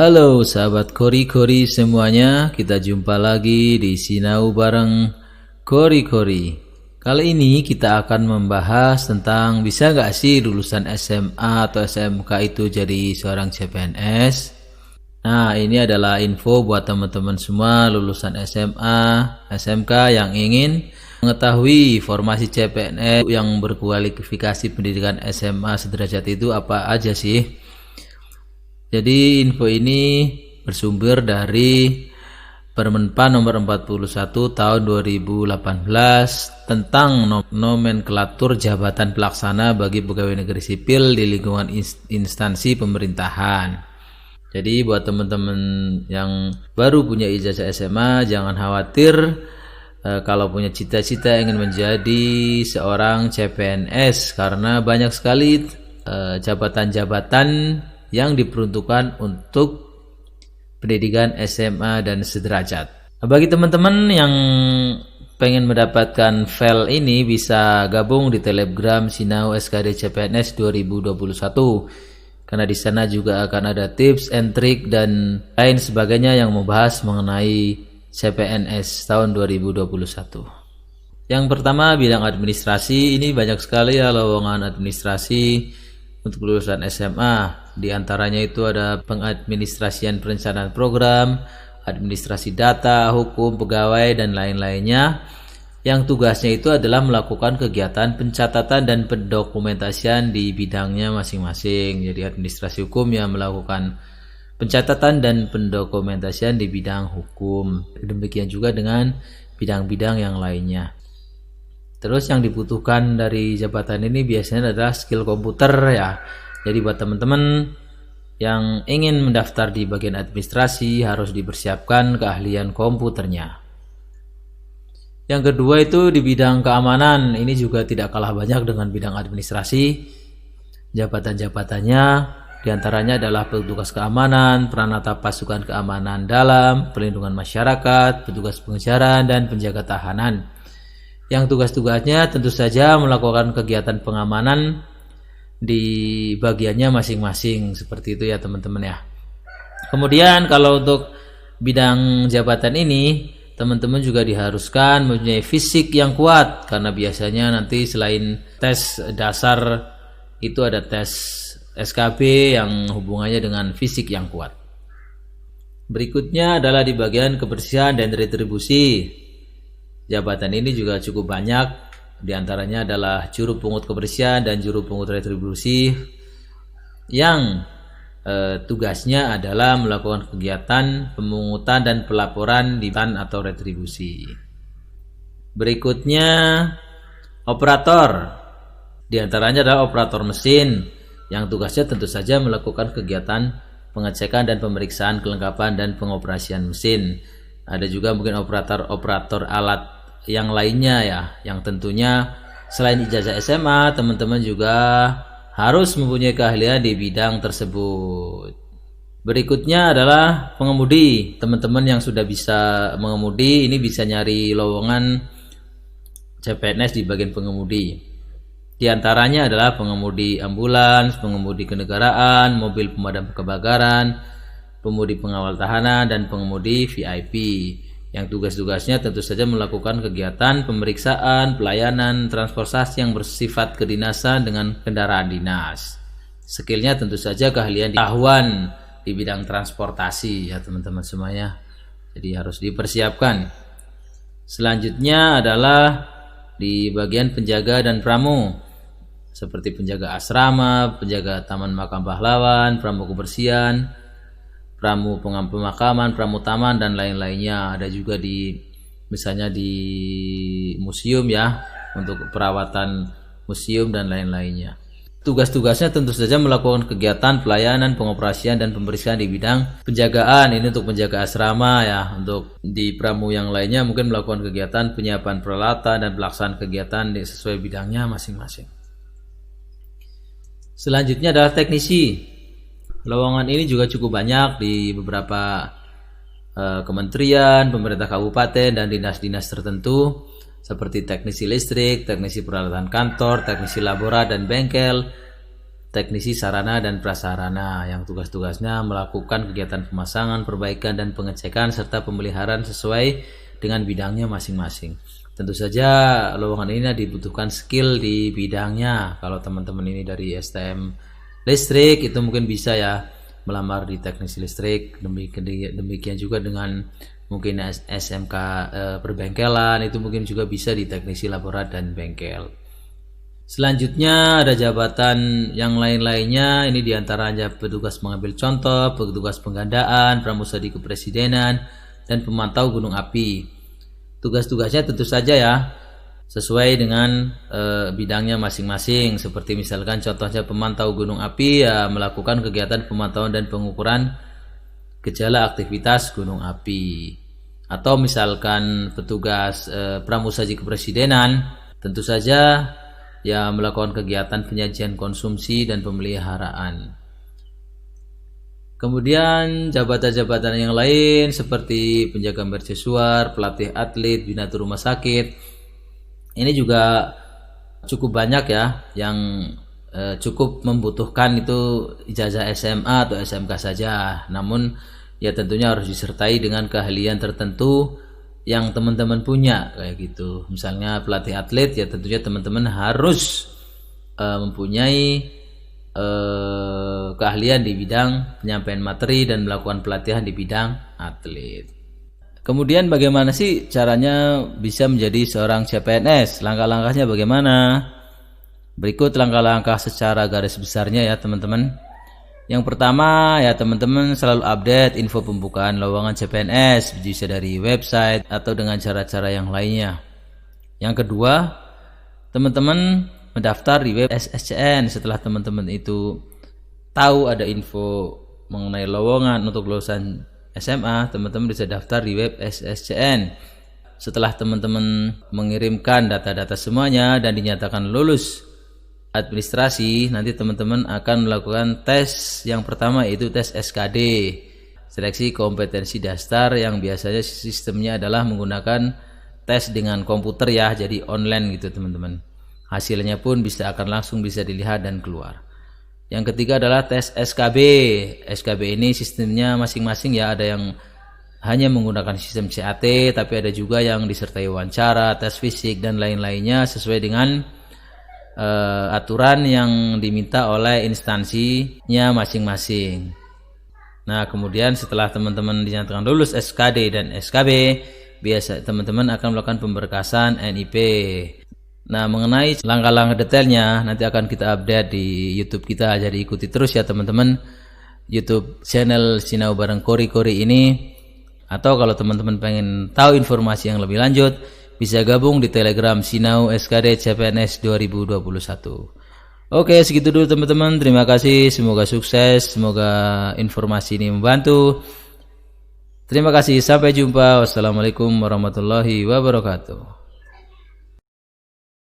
Halo sahabat Kori-Kori semuanya, kita jumpa lagi di Sinau bareng Kori-Kori. Kali ini kita akan membahas tentang bisa nggak sih lulusan SMA atau SMK itu jadi seorang CPNS. Nah, ini adalah info buat teman-teman semua lulusan SMA, SMK yang ingin mengetahui formasi CPNS yang berkualifikasi pendidikan SMA sederajat itu apa aja sih. Jadi info ini bersumber dari Permenpan nomor 41 tahun 2018 tentang nomenklatur jabatan pelaksana bagi pegawai negeri sipil di lingkungan instansi pemerintahan. Jadi buat teman-teman yang baru punya ijazah SMA, jangan khawatir kalau punya cita-cita ingin menjadi seorang CPNS, karena banyak sekali jabatan-jabatan yang diperuntukkan untuk pendidikan SMA dan sederajat. Bagi teman-teman yang pengen mendapatkan file ini, bisa gabung di Telegram Sinau SKD CPNS 2021, karena di sana juga akan ada tips and trik dan lain sebagainya yang membahas mengenai CPNS tahun 2021. Yang pertama, bidang administrasi. Ini banyak sekali ya lowongan administrasi untuk lulusan SMA. Di antaranya itu ada pengadministrasian perencanaan program, administrasi data, hukum, pegawai, dan lain-lainnya. Yang tugasnya itu adalah melakukan kegiatan pencatatan dan pendokumentasian di bidangnya masing-masing. Jadi administrasi hukum yang melakukan pencatatan dan pendokumentasian di bidang hukum. Demikian juga dengan bidang-bidang yang lainnya. Terus yang dibutuhkan dari jabatan ini biasanya adalah skill komputer ya. Jadi buat teman-teman yang ingin mendaftar di bagian administrasi harus dipersiapkan keahlian komputernya. Yang kedua itu di bidang keamanan. Ini juga tidak kalah banyak dengan bidang administrasi. Jabatan-jabatannya diantaranya adalah petugas keamanan, peranata pasukan keamanan dalam, pelindungan masyarakat, petugas pengejaran, dan penjaga tahanan. Yang tugas-tugasnya tentu saja melakukan kegiatan pengamanan di bagiannya masing-masing, seperti itu ya teman-teman ya. Kemudian kalau untuk bidang jabatan ini, teman-teman juga diharuskan mempunyai fisik yang kuat, karena biasanya nanti selain tes dasar itu ada tes SKB yang hubungannya dengan fisik yang kuat. Berikutnya adalah di bagian kebersihan dan retribusi. Jabatan ini juga cukup banyak. Di antaranya adalah juru pungut kebersihan dan juru pungut retribusi yang tugasnya adalah melakukan kegiatan pemungutan dan pelaporan di tan atau retribusi. Berikutnya operator. Di antaranya adalah operator mesin yang tugasnya tentu saja melakukan kegiatan pengecekan dan pemeriksaan kelengkapan dan pengoperasian mesin. Ada juga mungkin operator alat yang lainnya ya, yang tentunya selain ijazah SMA, teman-teman juga harus mempunyai keahlian di bidang tersebut. Berikutnya adalah pengemudi. Teman-teman yang sudah bisa mengemudi ini bisa nyari lowongan CPNS di bagian pengemudi. Di antaranya adalah pengemudi ambulans, pengemudi kenegaraan, mobil pemadam kebakaran, pengemudi pengawal tahanan, dan pengemudi VIP. Yang tugas-tugasnya tentu saja melakukan kegiatan pemeriksaan, pelayanan, transportasi yang bersifat kedinasan dengan kendaraan dinas. Skillnya tentu saja keahlian pengetahuan di bidang transportasi ya teman-teman semuanya. Jadi harus dipersiapkan. Selanjutnya adalah di bagian penjaga dan pramu, seperti penjaga asrama, penjaga taman makam pahlawan, pramu kebersihan, pramu pemakaman, pramu taman, dan lain-lainnya. Ada juga misalnya di museum ya, untuk perawatan museum dan lain-lainnya. Tugas-tugasnya tentu saja melakukan kegiatan pelayanan, pengoperasian, dan pembersihan di bidang penjagaan. Ini untuk penjaga asrama ya. Untuk di pramu yang lainnya mungkin melakukan kegiatan penyiapan peralatan dan pelaksanaan kegiatan sesuai bidangnya masing-masing. Selanjutnya adalah teknisi. Lowongan ini juga cukup banyak di beberapa kementerian, pemerintah kabupaten, dan dinas-dinas tertentu seperti teknisi listrik, teknisi peralatan kantor, teknisi laborat dan bengkel, teknisi sarana dan prasarana yang tugas-tugasnya melakukan kegiatan pemasangan, perbaikan, dan pengecekan serta pemeliharaan sesuai dengan bidangnya masing-masing. Tentu saja lowongan ini dibutuhkan skill di bidangnya. Kalau teman-teman ini dari STM listrik itu mungkin bisa ya melamar di teknisi listrik. Demikian juga dengan mungkin SMK perbengkelan itu mungkin juga bisa di teknisi laborat dan bengkel. Selanjutnya ada jabatan yang lain-lainnya, ini diantaranya petugas mengambil contoh, petugas penggandaan, pramusadi kepresidenan, dan pemantau gunung api. Tugas-tugasnya tentu saja ya sesuai dengan bidangnya masing-masing. Seperti misalkan contohnya pemantau gunung api ya melakukan kegiatan pemantauan dan pengukuran gejala aktivitas gunung api. Atau misalkan petugas pramusadi kepresidenan tentu saja ya melakukan kegiatan penyajian konsumsi dan pemeliharaan. Kemudian jabatan-jabatan yang lain seperti penjaga mercusuar, pelatih atlet, binatur rumah sakit. Ini juga cukup banyak ya yang cukup membutuhkan itu ijazah SMA atau SMK saja. Namun ya tentunya harus disertai dengan keahlian tertentu yang teman-teman punya kayak gitu. Misalnya pelatih atlet ya tentunya teman-teman harus mempunyai keahlian di bidang penyampaian materi dan melakukan pelatihan di bidang atlet. Kemudian bagaimana sih caranya bisa menjadi seorang CPNS? Langkah-langkahnya bagaimana? Berikut langkah-langkah secara garis besarnya ya teman-teman. Yang pertama ya teman-teman selalu update info pembukaan lowongan CPNS bisa dari website atau dengan cara-cara yang lainnya. Yang kedua, teman-teman mendaftar di web SSCN. Setelah teman-teman itu tahu ada info mengenai lowongan untuk lulusan SMA, teman-teman bisa daftar di web SSCN. Setelah teman-teman mengirimkan data-data semuanya dan dinyatakan lulus administrasi, nanti teman-teman akan melakukan tes yang pertama yaitu tes SKD, seleksi kompetensi dasar, yang biasanya sistemnya adalah menggunakan tes dengan komputer ya, jadi online gitu teman-teman. Hasilnya pun akan langsung bisa dilihat dan keluar. Yang ketiga adalah tes SKB. SKB ini sistemnya masing-masing ya, ada yang hanya menggunakan sistem CAT, tapi ada juga yang disertai wawancara, tes fisik dan lain-lainnya sesuai dengan aturan yang diminta oleh instansinya masing-masing. Nah, kemudian setelah teman-teman dinyatakan lulus SKD dan SKB, biasa teman-teman akan melakukan pemberkasan NIP. Nah, mengenai langkah-langkah detailnya nanti akan kita update di YouTube kita, jadi ikuti terus ya teman-teman YouTube channel Sinau Bareng Kori ini. Atau kalau teman-teman pengen tahu informasi yang lebih lanjut, bisa gabung di Telegram Sinau SKD CPNS 2021. Oke, segitu dulu teman-teman. Terima kasih, semoga sukses, semoga informasi ini membantu. Terima kasih, sampai jumpa. Wassalamualaikum warahmatullahi wabarakatuh.